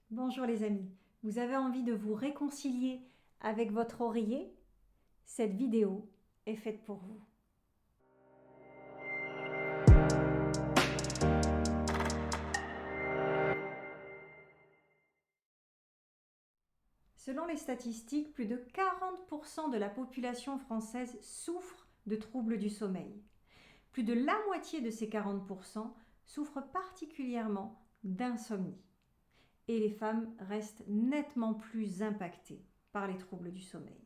Bonjour les amis, vous avez envie de vous réconcilier avec votre oreiller? Cette vidéo est faite pour vous. Selon les statistiques, plus de 40% de la population française souffre de troubles du sommeil. Plus de la moitié de ces 40% souffrent particulièrement d'insomnie. Et les femmes restent nettement plus impactées par les troubles du sommeil.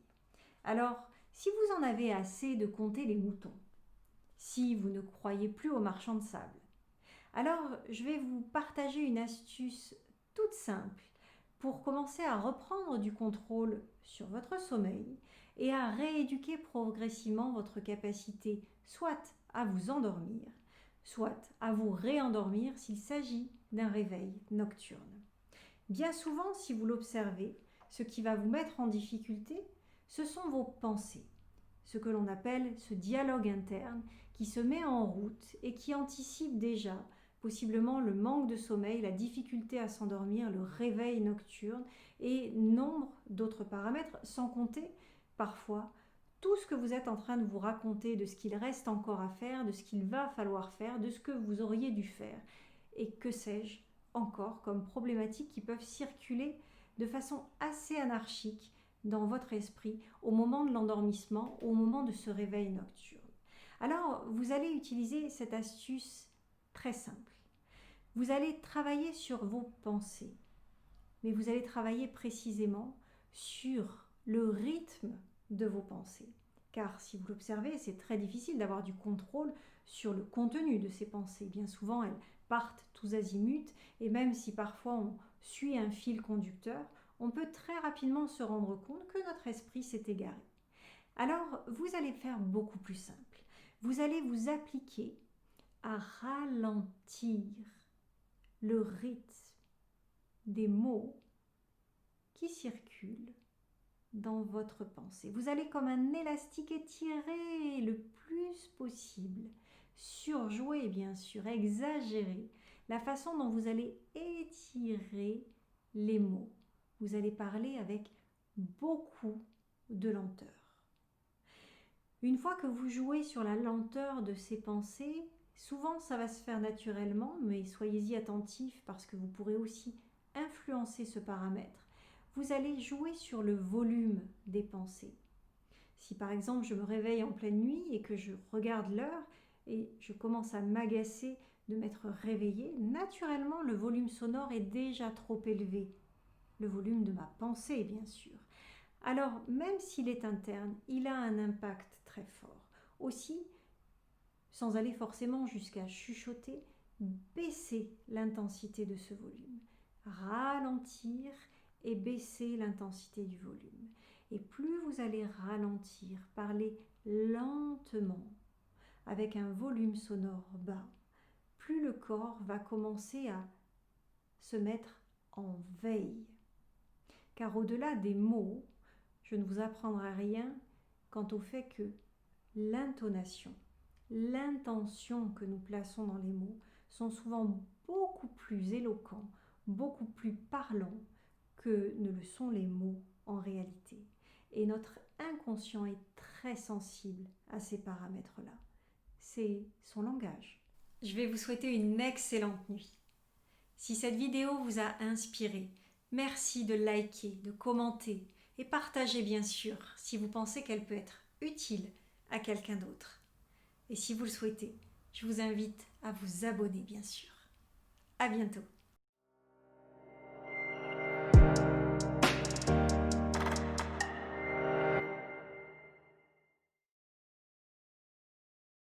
Alors, si vous en avez assez de compter les moutons, si vous ne croyez plus aux marchands de sable, alors je vais vous partager une astuce toute simple pour commencer à reprendre du contrôle sur votre sommeil et à rééduquer progressivement votre capacité soit à vous endormir, soit à vous réendormir s'il s'agit d'un réveil nocturne. Bien souvent, si vous l'observez, ce qui va vous mettre en difficulté, ce sont vos pensées, ce que l'on appelle ce dialogue interne qui se met en route et qui anticipe déjà possiblement le manque de sommeil, la difficulté à s'endormir, le réveil nocturne et nombre d'autres paramètres, sans compter parfois tout ce que vous êtes en train de vous raconter, de ce qu'il reste encore à faire, de ce qu'il va falloir faire, de ce que vous auriez dû faire et que sais-je encore comme problématiques qui peuvent circuler de façon assez anarchique dans votre esprit au moment de l'endormissement, au moment de ce réveil nocturne. Alors, vous allez utiliser cette astuce très simple. Vous allez travailler sur vos pensées, mais vous allez travailler précisément sur le rythme de vos pensées. Car si vous l'observez, c'est très difficile d'avoir du contrôle sur le contenu de ces pensées. Bien souvent, elles partent tous azimuts, et même si parfois on suit un fil conducteur, on peut très rapidement se rendre compte que notre esprit s'est égaré. Alors, vous allez faire beaucoup plus simple. Vous allez vous appliquer à ralentir le rythme des mots qui circulent dans votre pensée. Vous allez comme un élastique étirer le plus possible, surjouer bien sûr, exagérer la façon dont vous allez étirer les mots. Vous allez parler avec beaucoup de lenteur. Une fois que vous jouez sur la lenteur de ces pensées, souvent ça va se faire naturellement, mais soyez-y attentifs parce que vous pourrez aussi influencer ce paramètre. Vous allez jouer sur le volume des pensées. Si par exemple je me réveille en pleine nuit et que je regarde l'heure et je commence à m'agacer de m'être réveillée, naturellement le volume sonore est déjà trop élevé. Le volume de ma pensée bien sûr. Alors même s'il est interne, il a un impact très fort. Aussi, sans aller forcément jusqu'à chuchoter, baisser l'intensité de ce volume. Ralentir et baisser l'intensité du volume. Et plus vous allez ralentir, parler lentement, avec un volume sonore bas, plus le corps va commencer à se mettre en veille. Car au-delà des mots, je ne vous apprendrai rien quant au fait que l'intonation, l'intention que nous plaçons dans les mots sont souvent beaucoup plus éloquents, beaucoup plus parlants que ne le sont les mots en réalité. Et notre inconscient est très sensible à ces paramètres-là. C'est son langage. Je vais vous souhaiter une excellente nuit. Si cette vidéo vous a inspiré, merci de liker, de commenter et partager bien sûr si vous pensez qu'elle peut être utile à quelqu'un d'autre. Et si vous le souhaitez, je vous invite à vous abonner bien sûr. À bientôt.